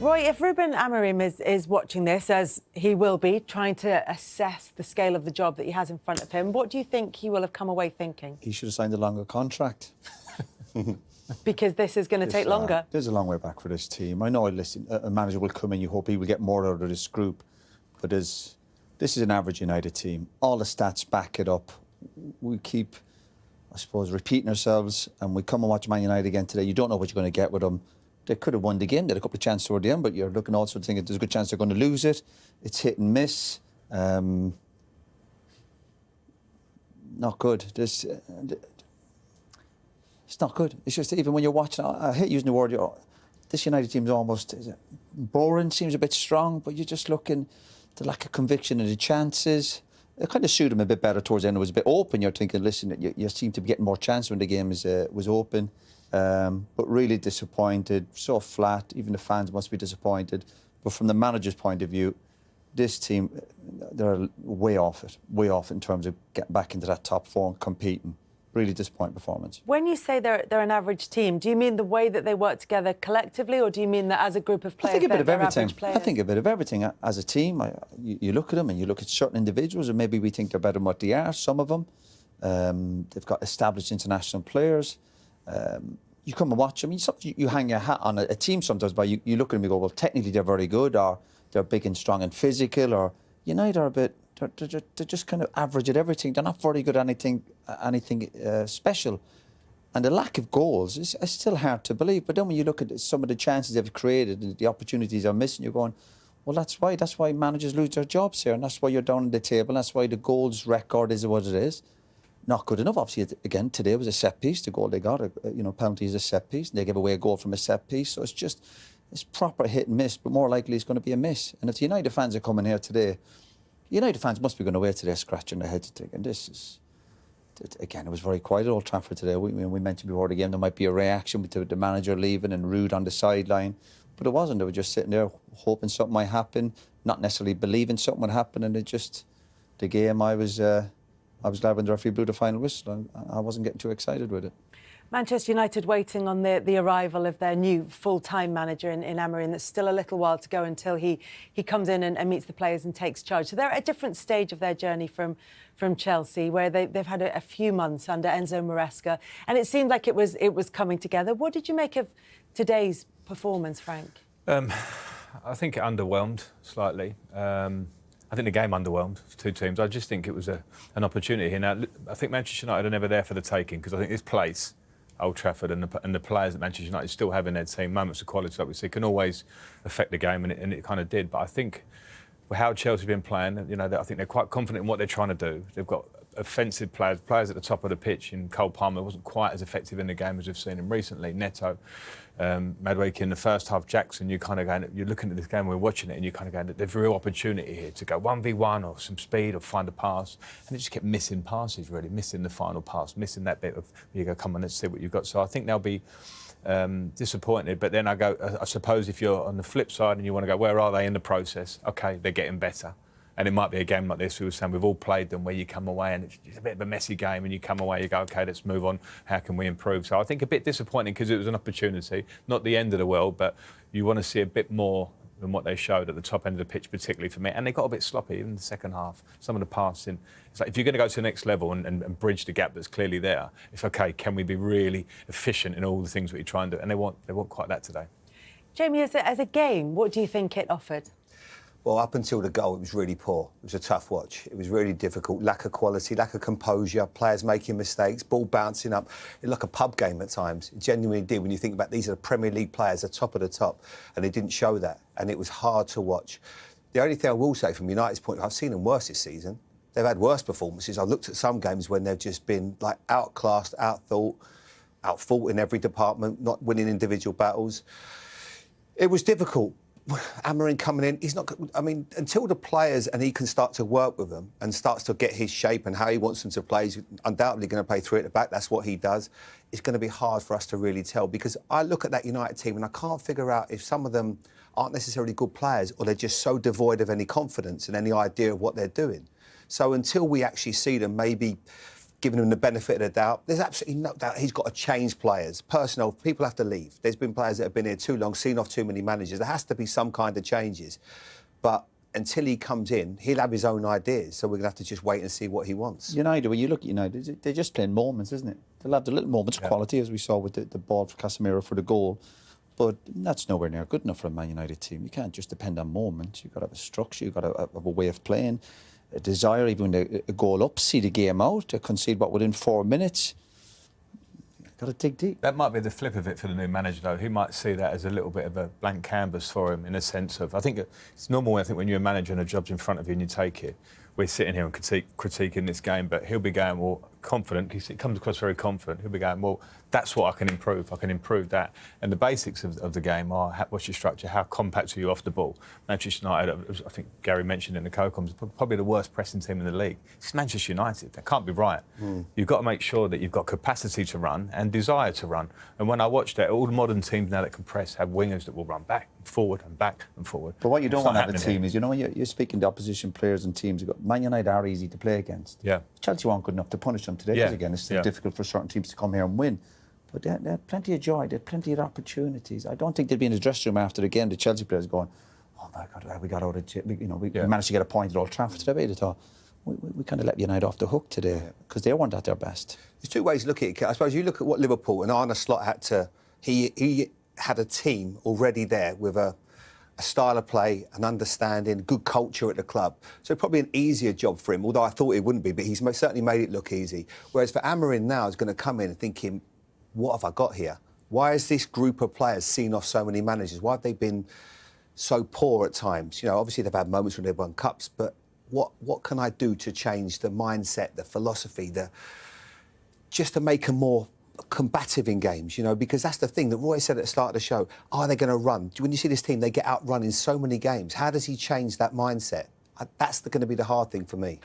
Roy, if Ruben Amorim is watching this, as he will be, trying to assess the scale of the job that he has in front of him, what do you think he will have come away thinking? He should have signed a longer contract. Because this is going to take longer. There's a long way back for this team. I know a manager will come in, you hope he will get more out of this group. But this is an average United team. All the stats back it up. We keep, I suppose, repeating ourselves, and we come and watch Man United again today. You don't know what you're going to get with them. They could have won the game. They had a couple of chances toward the end, but you're looking also thinking there's a good chance they're going to lose it. It's hit and miss. Not good. It's not good. It's just even when you're watching, I hate using the word, this United team is almost boring, seems a bit strong, but you're just looking, the lack of conviction in the chances. It kind of suited them a bit better towards the end. It was a bit open. You're thinking, listen, you seem to be getting more chance when the game was open. But really disappointed, so flat. Even the fans must be disappointed. But from the manager's point of view, this team, they're way off in terms of getting back into that top four and competing. Really disappointing performance. When you say they're an average team, do you mean the way that they work together collectively, or do you mean that as a group of players? I think a bit of everything. I think a bit of everything. As a team, you look at them and you look at certain individuals, and maybe we think they're better than what they are. Some of them, they've got established international players. You come and watch them. You hang your hat on a team sometimes, but you look at them and you go, well, technically they're very good, or they're big and strong and physical, or United are a bit. They're just kind of average at everything. They're not very good at anything special. And the lack of goals is still hard to believe. But then when you look at some of the chances they've created and the opportunities they're missing, you're going, well, that's why managers lose their jobs here, and that's why you're down on the table, and that's why the goals record is what it is. Not good enough. Obviously, again, today was a set piece. The goal they got, penalty is a set piece. They gave away a goal from a set piece. So it's proper hit and miss, but more likely it's going to be a miss. And if the United fans are coming here today, United fans must be going away today scratching their heads thinking, this is... Again, it was very quiet at Old Trafford today. We mentioned before the game there might be a reaction with the manager leaving and Ruud on the sideline. But it wasn't. They were just sitting there hoping something might happen, not necessarily believing something would happen. And the game, I was glad when the referee blew the final whistle. I wasn't getting too excited with it. Manchester United waiting on the arrival of their new full-time manager in Amorim. There's still a little while to go until he comes in and meets the players and takes charge. So they're at a different stage of their journey from Chelsea, where they've had a few months under Enzo Maresca, and it seemed like it was coming together. What did you make of today's performance, Frank? I think it underwhelmed slightly. I think the game underwhelmed two teams. I just think it was an opportunity here. Now, I think Manchester United are never there for the taking, because I think this place, Old Trafford, and the players at Manchester United still have in their team moments of quality like we see can always affect the game, and it kind of did. But I think how Chelsea have been playing, I think they're quite confident in what they're trying to do. They've got offensive players at the top of the pitch. In Cole Palmer wasn't quite as effective in the game as we've seen him recently. Neto, Madueke in the first half, Jackson. You're looking at this game, we're watching it, and you're kind of going, there's a real opportunity here to go 1v1 or some speed or find a pass, and they just kept missing passes, really, missing the final pass, missing that bit of you go, come on, let's see what you've got. So I think they'll be disappointed. But then I suppose if you're on the flip side and you want to go, where are they in the process? Okay, they're getting better. And it might be a game like this, we were saying, we've all played them, where you come away and it's a bit of a messy game, and you come away, you go, OK, let's move on. How can we improve? So I think a bit disappointing, because it was an opportunity, not the end of the world, but you want to see a bit more than what they showed at the top end of the pitch, particularly for me. And they got a bit sloppy, even in the second half. Some of the passing. It's like, if you're going to go to the next level and bridge the gap that's clearly there, it's OK, can we be really efficient in all the things that we try and do? And they weren't quite that today. Jamie, as a game, what do you think it offered? Well, up until the goal, it was really poor. It was a tough watch. It was really difficult. Lack of quality, lack of composure, players making mistakes, ball bouncing up. It looked like a pub game at times. It genuinely did, when you think about these are the Premier League players, the top of the top, and they didn't show that. And it was hard to watch. The only thing I will say from United's point, I've seen them worse this season. They've had worse performances. I've looked at some games when they've just been like outclassed, outthought in every department, not winning individual battles. It was difficult. Amorim coming in, he's not... I mean, until the players and he can start to work with them and starts to get his shape and how he wants them to play, he's undoubtedly going to play three at the back. That's what he does. It's going to be hard for us to really tell, because I look at that United team and I can't figure out if some of them aren't necessarily good players, or they're just so devoid of any confidence and any idea of what they're doing. So until we actually see them maybe giving him the benefit of the doubt. There's absolutely no doubt he's got to change players. Personnel, people have to leave. There's been players that have been here too long, seen off too many managers. There has to be some kind of changes. But until he comes in, he'll have his own ideas. So we're going to have to just wait and see what he wants. United, when you look at United, they're just playing moments, isn't it? They'll have the little moments of quality, as we saw with the ball for Casemiro for the goal. But that's nowhere near good enough for a Man United team. You can't just depend on moments. You've got to have a structure. You've got to have a way of playing, a desire, even when a goal up, see the game out, to concede within 4 minutes. Got to dig deep. That might be the flip of it for the new manager, though. He might see that as a little bit of a blank canvas for him, in a sense of, I think it's normal, I think, when you're a manager and a job's in front of you and you take it. We're sitting here and critiquing this game, but he'll be going, well, confident, because it comes across very confident. He'll be going, well, that's what I can improve. I can improve that. And the basics of the game are, what's your structure? How compact are you off the ball? Manchester United, I think Gary mentioned in the co-coms, probably the worst pressing team in the league. It's Manchester United. That can't be right. You've got to make sure that you've got capacity to run and desire to run. And when I watch that, all the modern teams now that can press have wingers that will run back and forward and back and forward. But what you don't It's want not to have a happening team here. is, when you're speaking to opposition players and teams, Man United are easy to play against. Yeah. Chelsea weren't good enough to punish them today, because again, it's still difficult for certain teams to come here and win. But they had plenty of joy, they had plenty of opportunities. I don't think they'd be in the dressing room after the game, the Chelsea players going, oh my God, we got out of we managed to get a point at Old Trafford today. They thought, we kind of let United off the hook today, because they weren't at their best. There's two ways to look at it. I suppose you look at what Liverpool and Arne Slot had to... He had a team already there with a style of play, an understanding, good culture at the club. So probably an easier job for him, although I thought it wouldn't be, but he's certainly made it look easy. Whereas for Amorim now, he's going to come in thinking, what have I got here? Why has this group of players seen off so many managers? Why have they been so poor at times? Obviously they've had moments when they've won cups, but what can I do to change the mindset, the philosophy, just to make them more combative in games, because that's the thing that Roy said at the start of the show. Are they going to run? When you see this team, they get outrun in so many games. How does he change that mindset? That's going to be the hard thing for me.